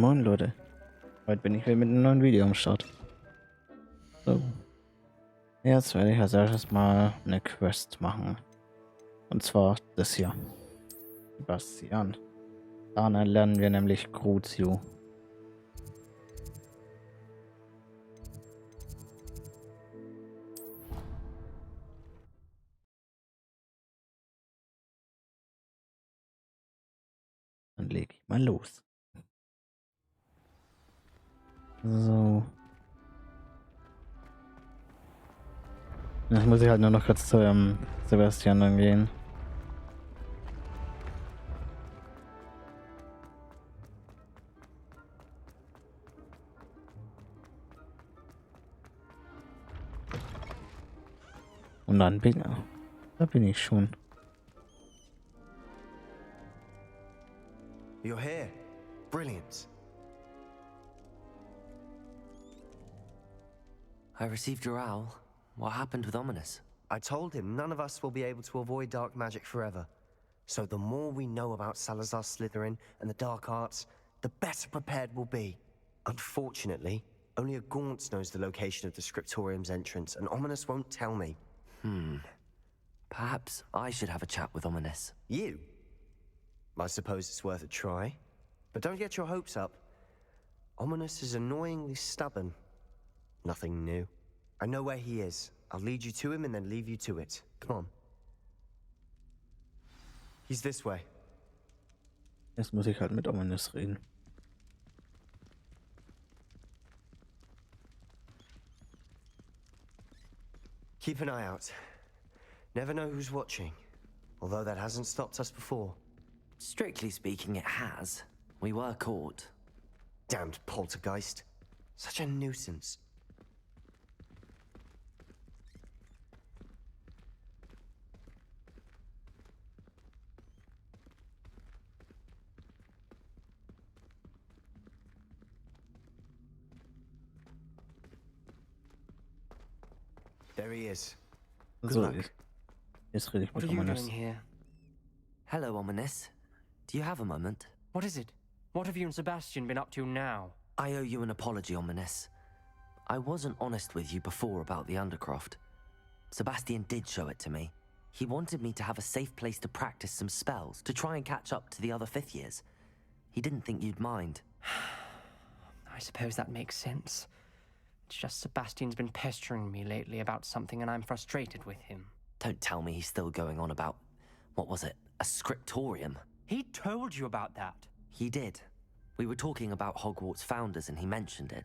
Moin Leute, heute bin ich wieder mit einem neuen Video am Start. So, jetzt werde ich als erstes mal eine Quest machen. Und zwar das hier. Sebastian. Daran lernen wir nämlich Crucio. Dann lege ich mal los. So. Jetzt muss ich halt nur noch kurz zu Sebastian dann gehen. Und dann da bin ich schon. You're here. Brilliant. I received your owl. What happened with Ominous? I told him none of us will be able to avoid dark magic forever. So the more we know about Salazar Slytherin and the dark arts, the better prepared we'll be. Unfortunately, only a Gaunt knows the location of the Scriptorium's entrance, and Ominous won't tell me. Perhaps I should have a chat with Ominous. You? I suppose it's worth a try. But don't get your hopes up. Ominous is annoyingly stubborn. Nothing new. I know where he is. I'll lead you to him and then leave you to it. Come on. He's this way. Jetzt muss ich halt mit Ominous reden. Keep an eye out. Never know who's watching. Although that hasn't stopped us before. Strictly speaking, it has. We were caught. Damned poltergeist. Such a nuisance. There he is. Good So, luck. jetzt rede ich What mit are you Ominous. doing here? Hello, Ominous. Do you have a moment? What is it? What have you and Sebastian been up to now? I owe you an apology, Ominous. I wasn't honest with you before about the Undercroft. Sebastian did show it to me. He wanted me to have a safe place to practice some spells, to try and catch up to the other fifth years. He didn't think you'd mind. I suppose that makes sense. It's just Sebastian's been pestering me lately about something and I'm frustrated with him. Don't tell me he's still going on about, what was it, a scriptorium? He told you about that. He did. We were talking about Hogwarts founders and he mentioned it.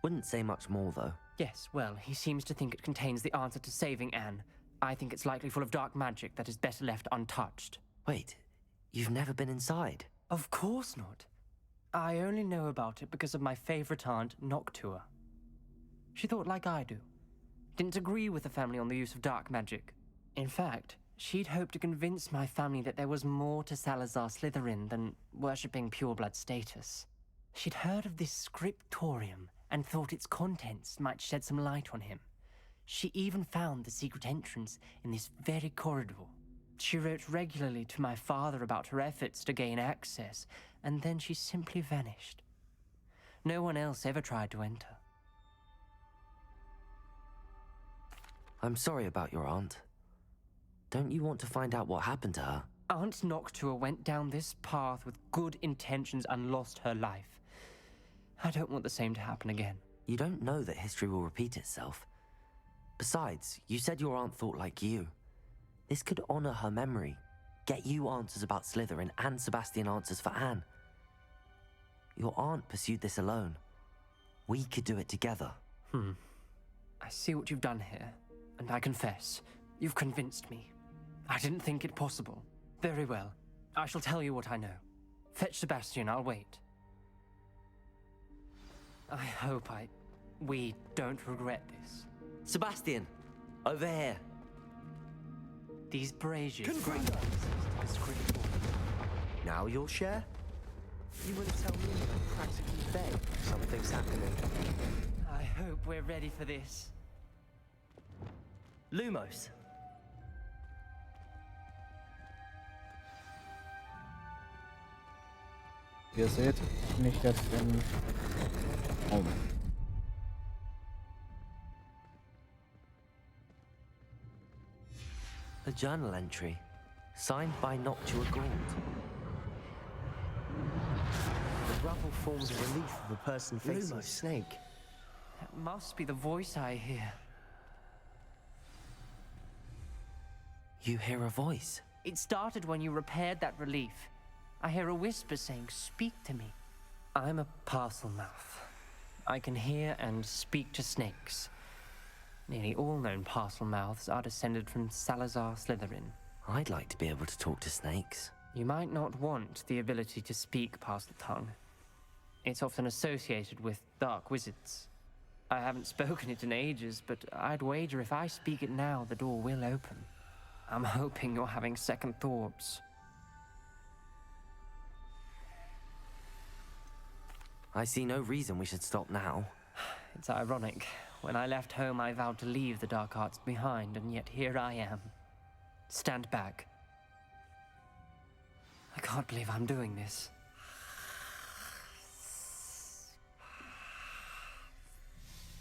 Wouldn't say much more though. Yes, well, he seems to think it contains the answer to saving Anne. I think it's likely full of dark magic that is better left untouched. Wait, you've never been inside? Of course not. I only know about it because of my favorite aunt, Noctua. She thought like I do. Didn't agree with the family on the use of dark magic. In fact, she'd hoped to convince my family that there was more to Salazar Slytherin than worshipping pureblood status. She'd heard of this scriptorium and thought its contents might shed some light on him. She even found the secret entrance in this very corridor. She wrote regularly to my father about her efforts to gain access, and then she simply vanished. No one else ever tried to enter. I'm sorry about your aunt. Don't you want to find out what happened to her? Aunt Noctua went down this path with good intentions and lost her life. I don't want the same to happen again. You don't know that history will repeat itself. Besides, you said your aunt thought like you. This could honor her memory, get you answers about Slytherin and Sebastian answers for Anne. Your aunt pursued this alone. We could do it together. I see what you've done here, and I confess, you've convinced me. I didn't think it possible. Very well. I shall tell you what I know. Fetch Sebastian, I'll wait. I hope we don't regret this. Sebastian! Over here! These braziers... Now you'll share? You wouldn't tell me I practically beg. Something's happening. I hope we're ready for this. Lumos! Wie ihr seht, bin ich jetzt im Raum. A journal entry, signed by Noctua Gaunt. The rubble forms a relief of a person facing a Lumos. snake. That must be the voice I hear. You hear a voice. It started when you repaired that relief. I hear a whisper saying, "Speak to me." I'm a parcel mouth. I can hear and speak to snakes. Nearly all known parcel mouths are descended from Salazar Slytherin. I'd like to be able to talk to snakes. You might not want the ability to speak parcel tongue. It's often associated with dark wizards. I haven't spoken it in ages, but I'd wager if I speak it now, the door will open. I'm hoping you're having second thoughts. I see no reason we should stop now. It's ironic. When I left home, I vowed to leave the dark arts behind, and yet here I am. Stand back. I can't believe I'm doing this.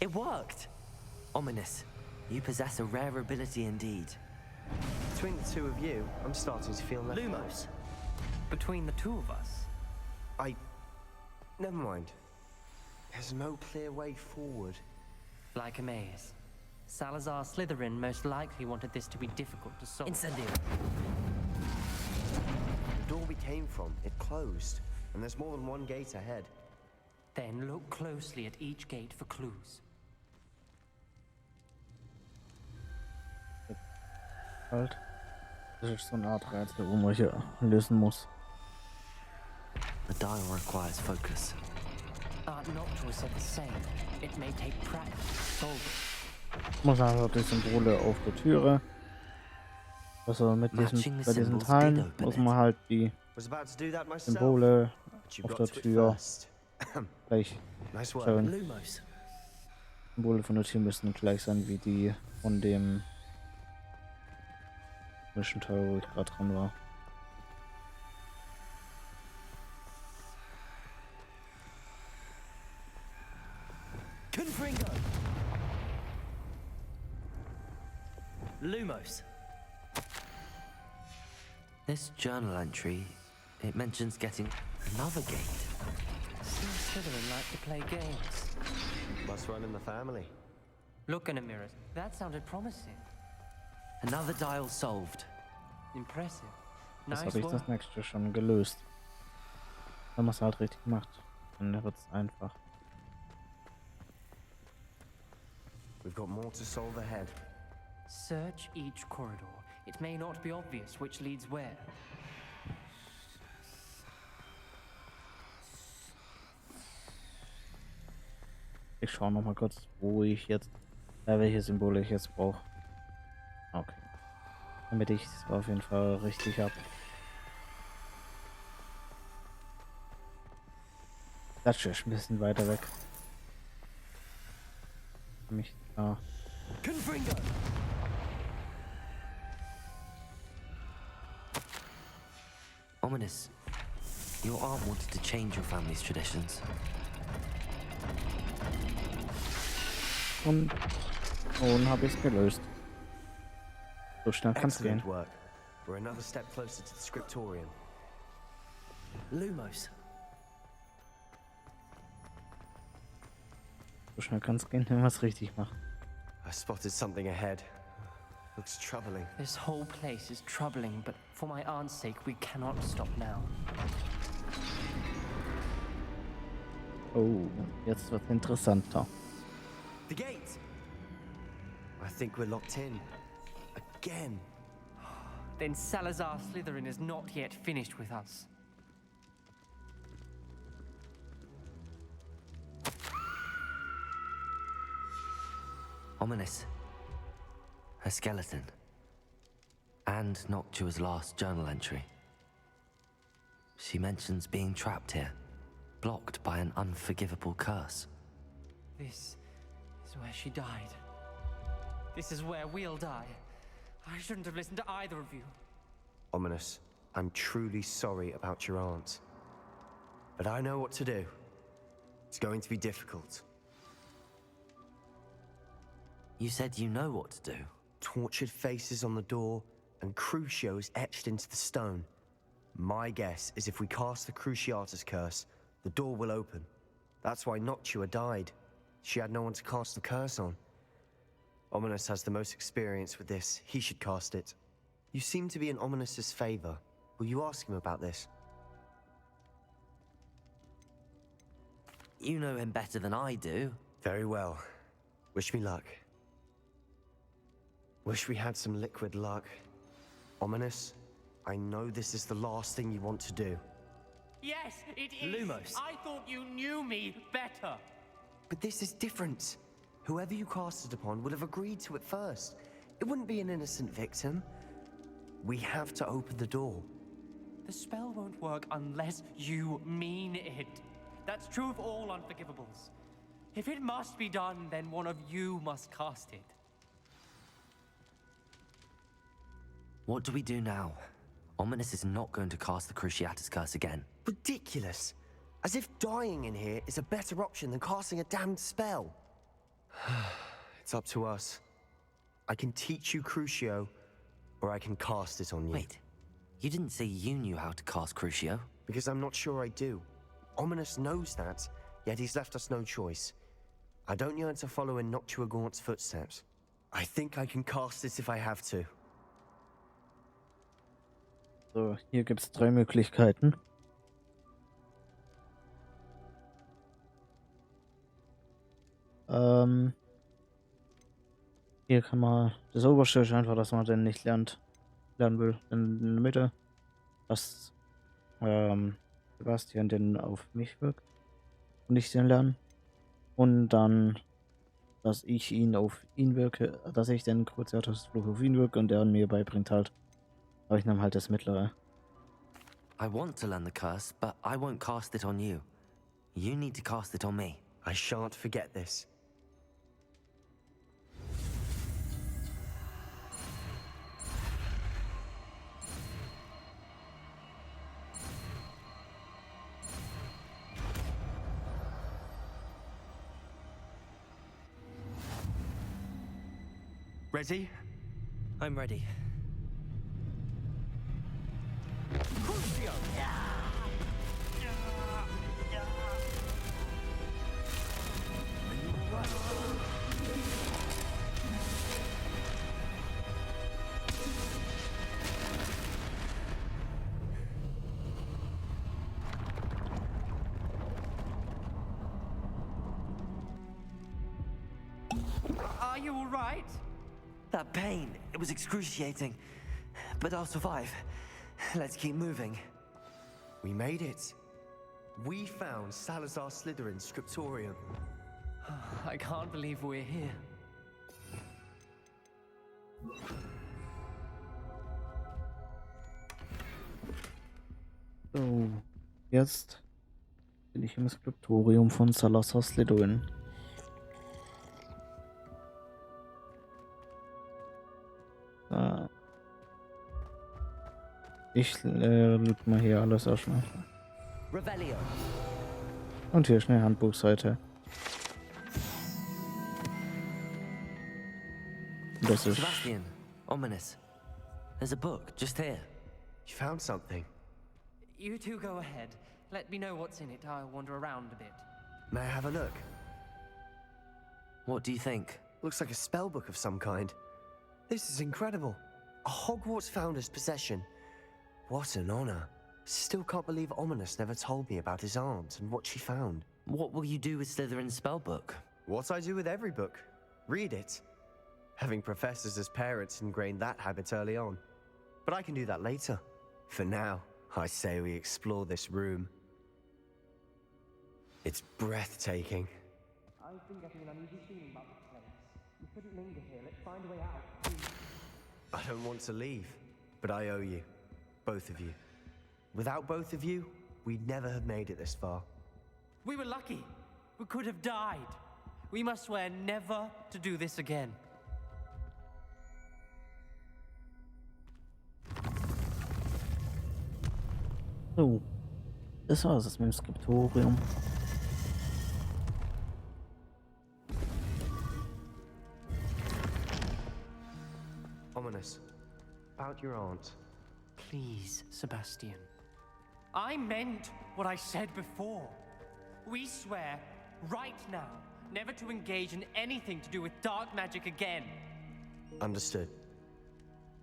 It worked! Ominous. You possess a rare ability indeed. Between the two of you, I'm starting to feel left out. Lumos. Between the two of us, Never mind. There's no clear way forward. like a maze. Salazar Slytherin most likely wanted this to be difficult to solve. Incendio. The door we came from, it closed. And there's more than one gate ahead. Then look closely at each gate for clues. Halt. Das ist so eine Art Rätsel, wo man hier lösen muss. The dial requires focus. Art Noctua said the same. It may take practice to solve it. Muss einfach die Symbole auf der Türe. Also mit diesen, bei diesen Teilen muss man halt die Was about to do that myself. Symbole But you auf got der to it Tür first. gleich Nice work. schauen. Lumos. Symbole von der Tür müssen gleich sein wie die von dem Teil, wo ich gerade dran war. Confringo. Lumos. This journal entry, it mentions getting another gate. Seems Slytherin like to play games. Must run in the family. Look in a mirror. That sounded promising. Another dial solved. Impressive. Das Nice habe ich work. das nächste schon gelöst. Wenn man es halt richtig macht, dann wird es einfach. We've got more to solve ahead. Search each corridor. It may not be obvious which leads where. Ich schaue noch mal kurz, wo ich jetzt, welche Symbole ich jetzt brauche. Okay. Damit ich es auf jeden Fall richtig habe. Das ist ein bisschen weiter weg. Mich da. Confringo. Ominous. Your aunt wanted to change your family's traditions. Und schon habe ich es gelöst. So schnell kann es gehen. Excellent work. We're another step closer to the scriptorium. Lumos. So schnell kann es gehen, wenn man es richtig macht. I spotted something ahead. Looks troubling. This whole place is troubling, but for my aunt's sake, we cannot stop now. Oh, jetzt wird interessanter. The gate! I think we're locked in. Again. Then Salazar Slytherin is not yet finished with us. Ominous. A skeleton. And Noctua's last journal entry. She mentions being trapped here, blocked by an unforgivable curse. This is where she died. This is where we'll die. I shouldn't have listened to either of you. Ominous. I'm truly sorry about your aunt. but I know what to do. It's going to be difficult. You said you know what to do. Tortured faces on the door and crucios etched into the stone. My guess is if we cast the Cruciatus curse, the door will open. That's why Noctua died. She had no one to cast the curse on. Ominous has the most experience with this. He should cast it. You seem to be in Ominous's favor. Will you ask him about this? You know him better than I do. Very well. Wish me luck. Wish we had some liquid luck. Ominous, I know this is the last thing you want to do. Yes, it is. Lumos. I thought you knew me better. But this is different. Whoever you cast it upon would have agreed to it first. It wouldn't be an innocent victim. We have to open the door. The spell won't work unless you mean it. That's true of all unforgivables. If it must be done, then one of you must cast it. What do we do now? Ominous is not going to cast the Cruciatus curse again. Ridiculous. As if dying in here is a better option than casting a damned spell. It's up to us. I can teach you Crucio, or I can cast it on you. Wait, you didn't say you knew how to cast Crucio? Because I'm not sure I do. Ominous knows that, yet he's left us no choice. I don't yearn to follow in Noctua Gaunt's footsteps. I think I can cast it if I have to. So, hier gibt es 3 Möglichkeiten. Hier kann man das oberste ist einfach, dass man den nicht lernen will. In der Mitte, dass Sebastian den auf mich wirkt und ich den lerne. Und dann, dass ich ihn auf ihn wirke, dass ich den Cruciatus-Fluch auf ihn wirke und der mir beibringt halt. Aber ich nehme halt das mittlere. I want to learn the curse, but I won't cast it on you. You need to cast it on me. I shan't forget this. Ready? I'm ready. Are you all right? That pain, it was excruciating. But I'll survive. Let's keep moving. We made it. We found Salazar Slytherin's scriptorium. I can't believe we're here. So, jetzt bin ich im Skriptorium von Salazar Slytherin. Ich leg mal hier alles erstmal. Revelio. Und hier schnell Handbuchseite. Das ist Sebastian, Ominous. There's a book just here. You found something. You two go ahead. Let me know what's in it. I'll wander around a bit. May I have a look? What do you think? Looks like a spell book of some kind. This is incredible. A Hogwarts founder's possession. What an honor. Still can't believe Ominous never told me about his aunt and what she found. What will you do with Slytherin's spellbook? What I do with every book. Read it. Having professors as parents ingrained that habit early on. But I can do that later. For now, I say we explore this room. It's breathtaking. I've been getting an uneasy feeling about this place. We couldn't linger here. Let's find a way out. I don't want to leave, but I owe you. Both of you. Without both of you, we'd never have made it this far. We were lucky. We could have died. We must swear never to do this again. so. Das war's mit dem Skriptorium. Ominous. About your aunt. Please, Sebastian. I meant what I said before. We swear, right now, never to engage in anything to do with dark magic again. Understood.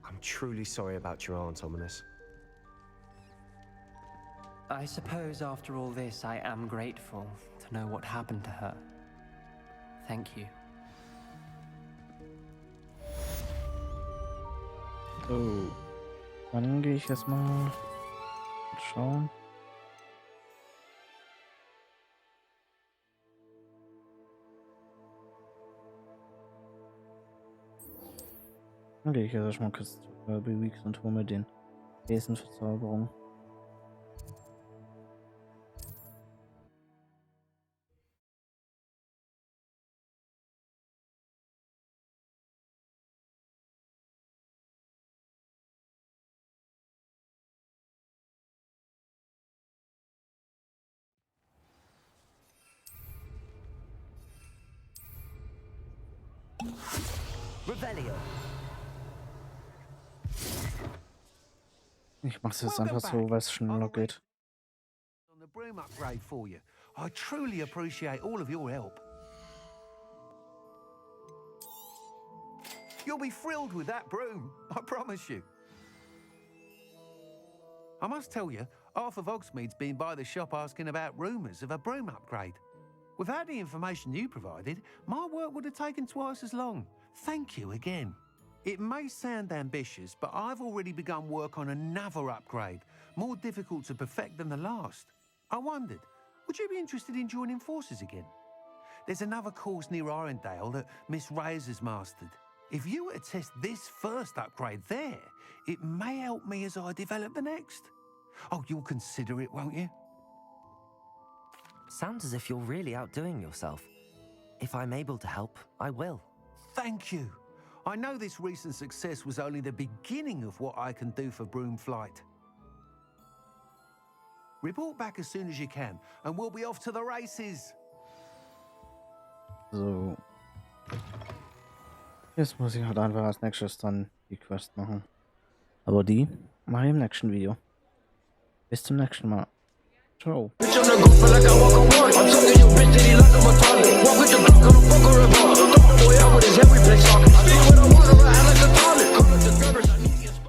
I'm truly sorry about your aunt, Ominous. I suppose after all this, I am grateful to know what happened to her. Thank you. So, dann gehe ich erstmal schauen. Dann gehe ich jetzt erstmal kurz zu Weeks und hole mir den Wesenverzauberung. Revelio. Ich mache es jetzt einfach so, weil es schneller geht. On the broom upgrade for you. I truly appreciate all of your help. You'll be thrilled with that broom, I promise you. I must tell you, half of Hogsmeade's been by the shop asking about rumours of a broom upgrade. Without the information you provided, my work would have taken twice as long. Thank you again. It may sound ambitious, but I've already begun work on another upgrade, more difficult to perfect than the last. I wondered, would you be interested in joining forces again? There's another course near Arendelle that Miss Reyes has mastered. If you were to test this first upgrade there, it may help me as I develop the next. Oh, you'll consider it, won't you? Sounds as if you're really outdoing yourself. If I'm able to help, I will. Thank you. I know this recent success was only the beginning of what I can do for broom flight. Report back as soon as you can, and we'll be off to the races. So. Jetzt muss ich halt einfach als nächstes dann die Quest machen. Aber die mache ich im nächsten Video. Bis zum nächsten Mal. Ciao. Bitch, I'm the goat, feel like I walk on water. I'm talking your bitch, did he lock up my toilet? Walk with the Glock, I'm a fucker of all. Boy, out with his head, we play soccer.